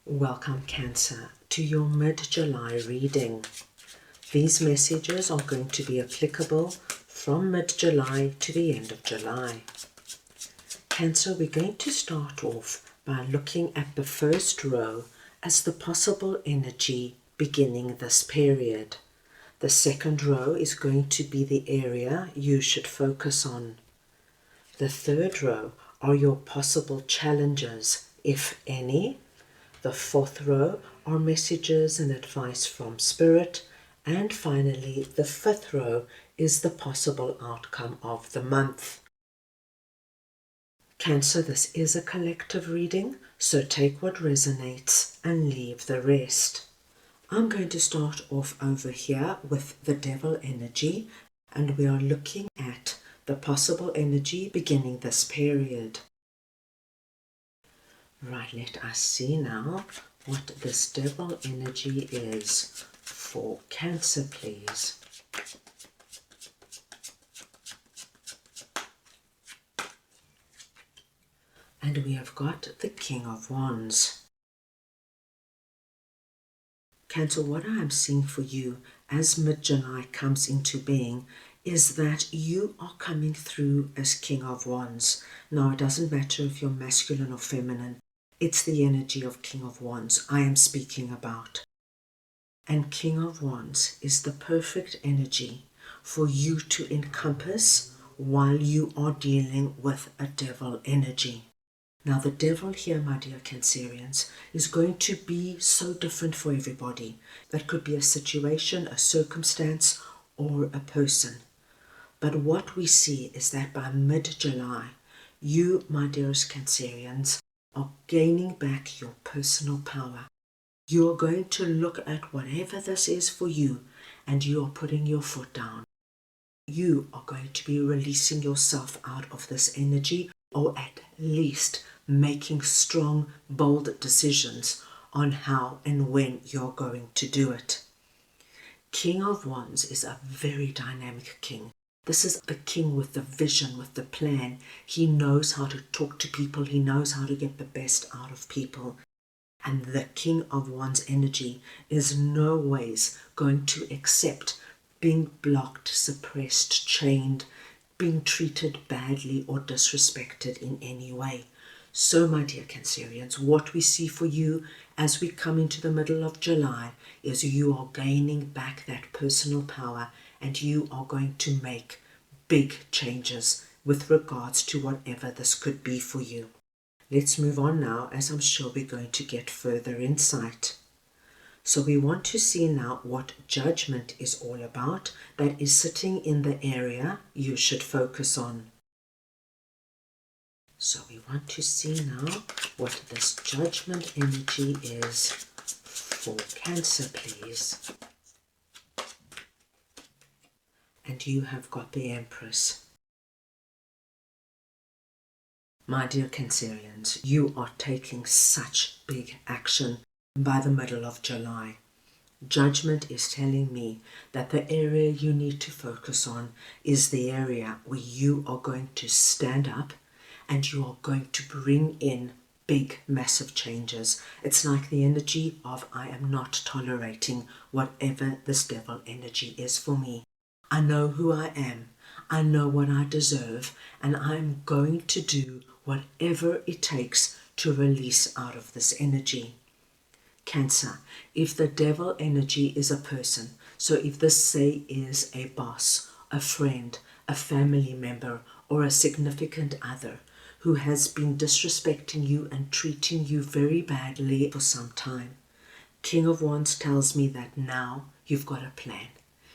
Welcome, Cancer, to your mid-July reading. These messages are going to be applicable from mid-July to the end of July. Cancer, we're going to start off by looking at the first row as the possible energy beginning this period. The second row is going to be the area you should focus on. The third row are your possible challenges, if any. The fourth row are messages and advice from Spirit. And finally, the fifth row is the possible outcome of the month. Cancer, this is a collective reading, so take what resonates and leave the rest. I'm going to start off over here with the Devil energy, and we are looking at the possible energy beginning this period. Right, let us see now what this Devil energy is for Cancer, please. And we have got the King of Wands. Cancer, what I am seeing for you as mid-July comes into being is that you are coming through as King of Wands. Now, it doesn't matter if you're masculine or feminine. It's the energy of King of Wands I am speaking about. And King of Wands is the perfect energy for you to encompass while you are dealing with a Devil energy. Now, the Devil here, my dear Cancerians, is going to be so different for everybody. That could be a situation, a circumstance, or a person. But what we see is that by mid-July, you, my dearest Cancerians, are gaining back your personal power. You are going to look at whatever this is for you, and you are putting your foot down. You are going to be releasing yourself out of this energy, or at least making strong, bold decisions on how and when you're going to do it. King of Wands is a very dynamic king. This is the king with the vision, with the plan. He knows how to talk to people. He knows how to get the best out of people. And the King of Wands energy is no ways going to accept being blocked, suppressed, chained, being treated badly or disrespected in any way. So, my dear Cancerians, what we see for you as we come into the middle of July is you are gaining back that personal power, and you are going to make big changes with regards to whatever this could be for you. Let's move on now, as I'm sure we're going to get further insight. So we want to see now what Judgment is all about, that is sitting in the area you should focus on. So we want to see now what this Judgment energy is for Cancer, please. And you have got the Empress. My dear Cancerians, you are taking such big action by the middle of July. Judgment is telling me that the area you need to focus on is the area where you are going to stand up and you are going to bring in big, massive changes. It's like the energy of I am not tolerating whatever this Devil energy is for me. I know who I am. I know what I deserve, and I'm going to do whatever it takes to release out of this energy. Cancer, if the Devil energy is a person, so if this say is a boss, a friend, a family member, or a significant other who has been disrespecting you and treating you very badly for some time, King of Wands tells me that now you've got a plan.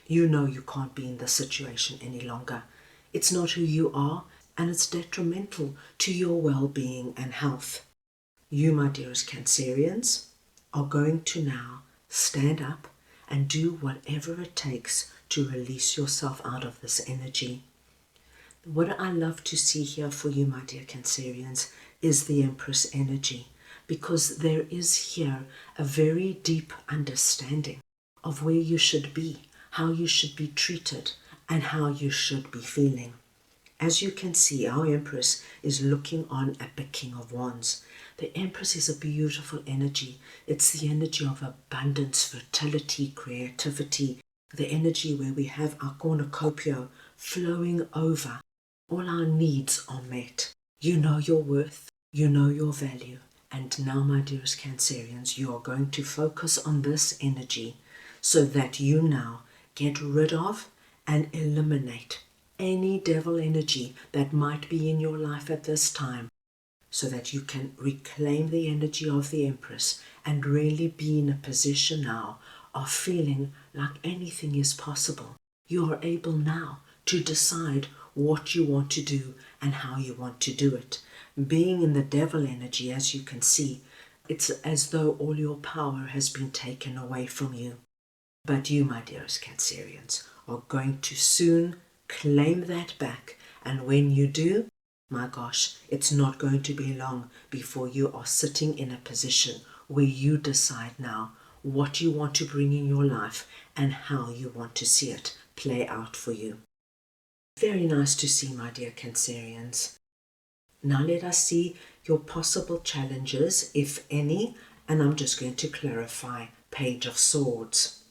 You know you can't be in this situation any longer. It's not who you are, and it's detrimental to your well-being and health. You, my dearest Cancerians, are going to now stand up and do whatever it takes to release yourself out of this energy. What I love to see here for you, my dear Cancerians, is the Empress energy, because there is here a very deep understanding of where you should be, how you should be treated, and how you should be feeling. As you can see, our Empress is looking on at the King of Wands. The Empress is a beautiful energy. It's the energy of abundance, fertility, creativity, the energy where we have our cornucopia flowing over. All our needs are met. You know your worth, you know your value. And now, my dearest Cancerians, you are going to focus on this energy so that you now get rid of and eliminate any devil energy that might be in your life at this time, so that you can reclaim the energy of the Empress and really be in a position now of feeling like anything is possible. You are able now to decide what you want to do and how you want to do it. Being in the devil energy, as you can see, it's as though all your power has been taken away from you. But you, my dearest Cancerians, are going to soon claim that back. And when you do, my gosh, it's not going to be long before you are sitting in a position where you decide now what you want to bring in your life and how you want to see it play out for you. Very nice to see, my dear Cancerians. Now let us see your possible challenges, if any, and I'm just going to clarify Page of Swords.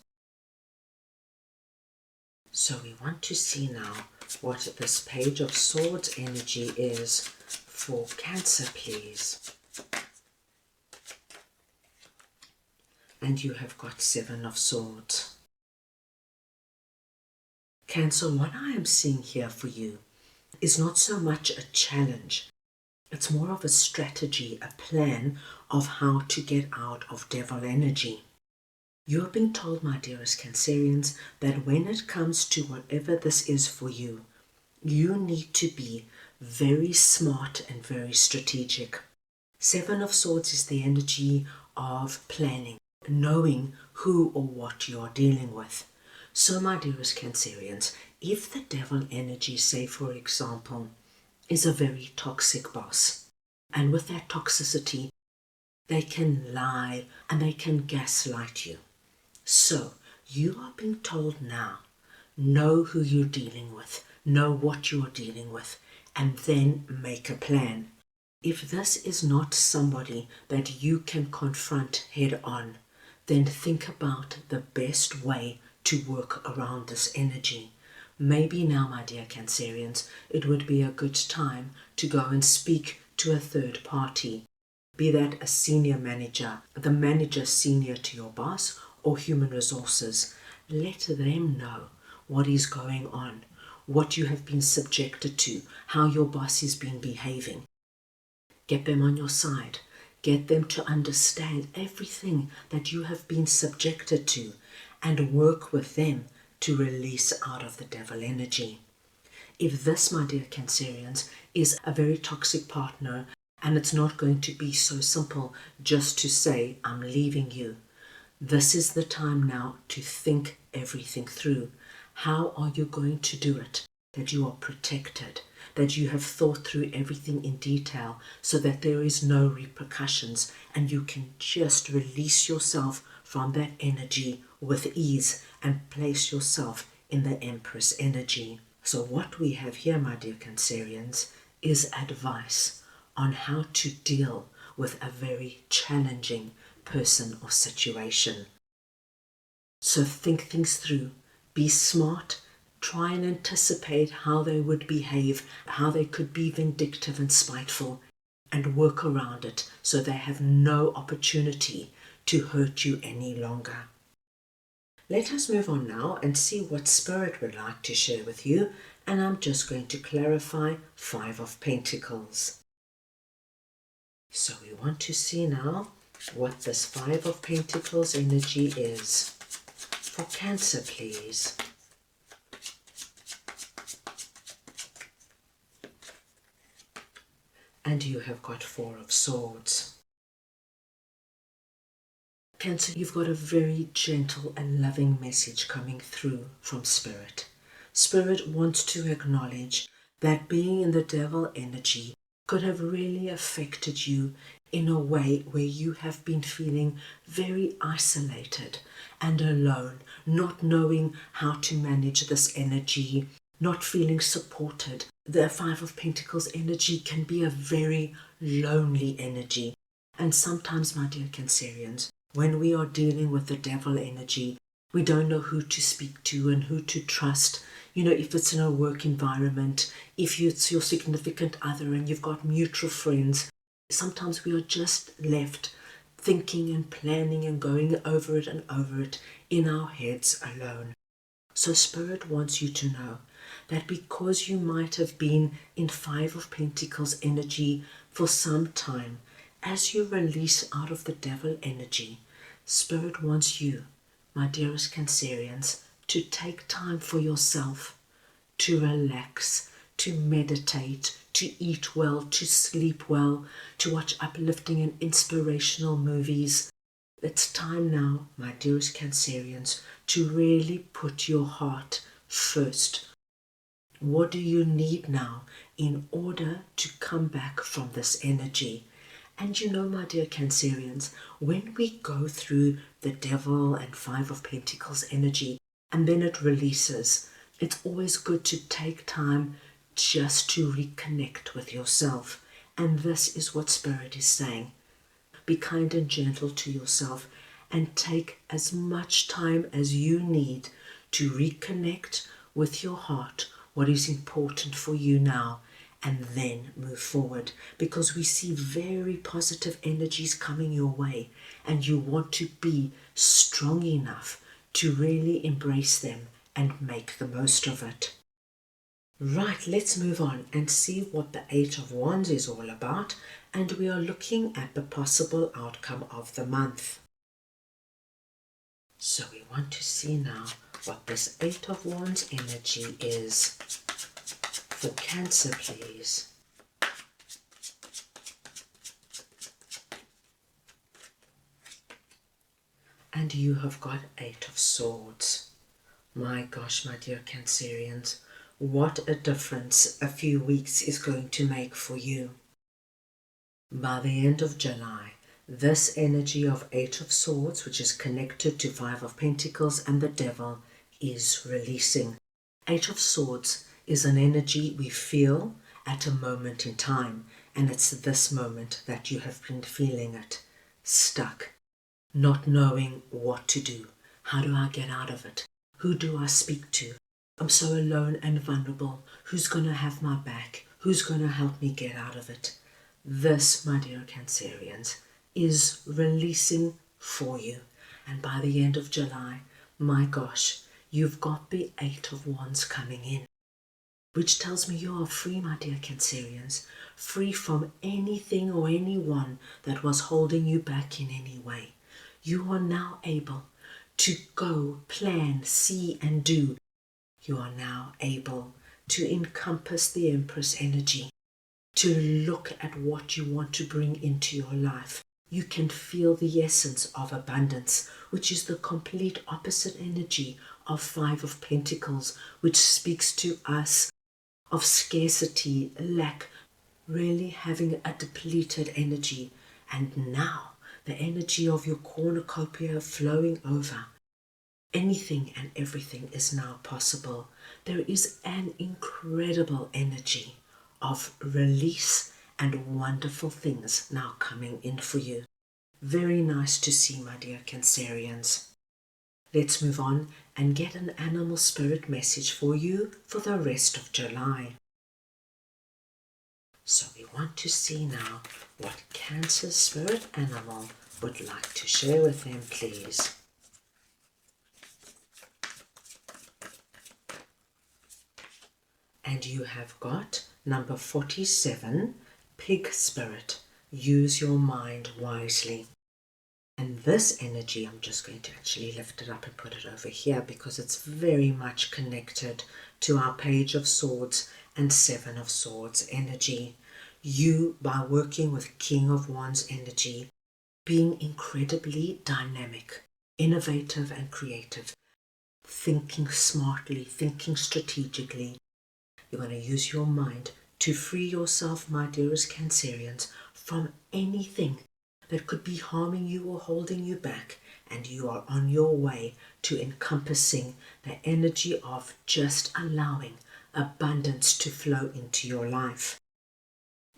So we want to see now what this Page of Swords energy is for Cancer, please. And you have got Seven of Swords. Cancer, what I am seeing here for you is not so much a challenge. It's more of a strategy, a plan of how to get out of devil energy. You have been told, my dearest Cancerians, that when it comes to whatever this is for you, you need to be very smart and very strategic. Seven of Swords is the energy of planning, knowing who or what you are dealing with. So, my dearest Cancerians, if the devil energy, say for example, is a very toxic boss, and with that toxicity, they can lie and they can gaslight you. So, you are being told now, know who you're dealing with, know what you are dealing with, and then make a plan. If this is not somebody that you can confront head on, then think about the best way to work around this energy. Maybe now, my dear Cancerians, it would be a good time to go and speak to a third party, be that a senior manager, the manager senior to your boss, or human resources. Let them know what is going on, what you have been subjected to, how your boss has been behaving. Get them on your side. Get them to understand everything that you have been subjected to and work with them to release out of the devil energy. If this, my dear Cancerians, is a very toxic partner, and it's not going to be so simple just to say, I'm leaving you. This is the time now to think everything through. How are you going to do it? That you are protected, that you have thought through everything in detail so that there is no repercussions and you can just release yourself from that energy with ease and place yourself in the Empress energy. So what we have here, my dear Cancerians, is advice on how to deal with a very challenging person or situation. So think things through, be smart, try and anticipate how they would behave, how they could be vindictive and spiteful, and work around it so they have no opportunity to hurt you any longer. Let us move on now and see what Spirit would like to share with you, and I'm just going to clarify Five of Pentacles. So we want to see now what this Five of Pentacles energy is. For Cancer, please. And you have got Four of Swords. Cancer, you've got a very gentle and loving message coming through from Spirit. Spirit wants to acknowledge that being in the devil energy could have really affected you in a way where you have been feeling very isolated and alone, not knowing how to manage this energy, not feeling supported. The Five of Pentacles energy can be a very lonely energy. And sometimes, my dear Cancerians, when we are dealing with the devil energy, we don't know who to speak to and who to trust. If it's in a work environment, if it's your significant other and you've got mutual friends, sometimes we are just left thinking and planning and going over it and over it in our heads alone. So Spirit wants you to know that because you might have been in Five of Pentacles energy for some time, as you release out of the devil energy, Spirit wants you, my dearest Cancerians, to take time for yourself, to relax, to meditate, to eat well, to sleep well, to watch uplifting and inspirational movies. It's time now, my dearest Cancerians, to really put your heart first. What do you need now in order to come back from this energy? And my dear Cancerians, when we go through the devil and Five of Pentacles energy and then it releases, it's always good to take time just to reconnect with yourself. And this is what Spirit is saying. Be kind and gentle to yourself and take as much time as you need to reconnect with your heart, what is important for you now, and then move forward, because we see very positive energies coming your way and you want to be strong enough to really embrace them and make the most of it. Right, let's move on and see what the Eight of Wands is all about, and we are looking at the possible outcome of the month. So we want to see now what this Eight of Wands energy is for Cancer, please. And you have got Eight of Swords. My gosh, my dear Cancerians, what a difference a few weeks is going to make for you. By the end of July, this energy of Eight of Swords, which is connected to Five of Pentacles and the Devil, is releasing. Eight of Swords is an energy we feel at a moment in time, and it's this moment that you have been feeling it. Stuck, not knowing what to do. How do I get out of it? Who do I speak to? I'm so alone and vulnerable. Who's going to have my back? Who's going to help me get out of it? This, my dear Cancerians, is releasing for you. And by the end of July, my gosh, you've got the Eight of Wands coming in, which tells me you are free, my dear Cancerians, free from anything or anyone that was holding you back in any way. You are now able to go, plan, see and do. You are now able to encompass the Empress energy, to look at what you want to bring into your life. You can feel the essence of abundance, which is the complete opposite energy of Five of Pentacles, which speaks to us of scarcity, lack, really having a depleted energy. And now the energy of your cornucopia flowing over. Anything and everything is now possible. There is an incredible energy of release and wonderful things now coming in for you. Very nice to see, my dear Cancerians. Let's move on and get an animal spirit message for you for the rest of July. So we want to see now what Cancer spirit animal would like to share with them, please. And you have got number 47, Pig Spirit. Use your mind wisely. And this energy, I'm just going to actually lift it up and put it over here because it's very much connected to our Page of Swords and Seven of Swords energy. You, by working with King of Wands energy, being incredibly dynamic, innovative and creative, thinking smartly, thinking strategically. You're going to use your mind to free yourself, my dearest Cancerians, from anything that could be harming you or holding you back, and you are on your way to encompassing the energy of just allowing abundance to flow into your life.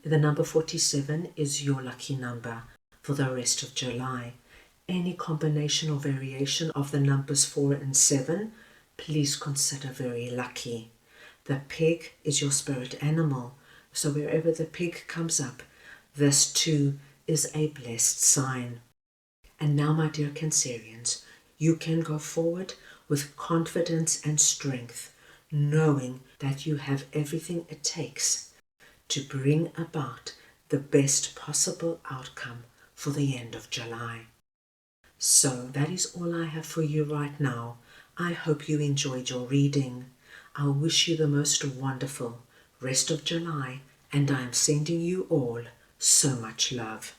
The number 47 is your lucky number. for the rest of July. Any combination or variation of the numbers 4 and 7, please consider very lucky. The pig is your spirit animal, so wherever the pig comes up, this too is a blessed sign. And now, my dear Cancerians, you can go forward with confidence and strength, knowing that you have everything it takes to bring about the best possible outcome for the end of July. So that is all I have for you right now. I hope you enjoyed your reading. I wish you the most wonderful rest of July, and I am sending you all so much love.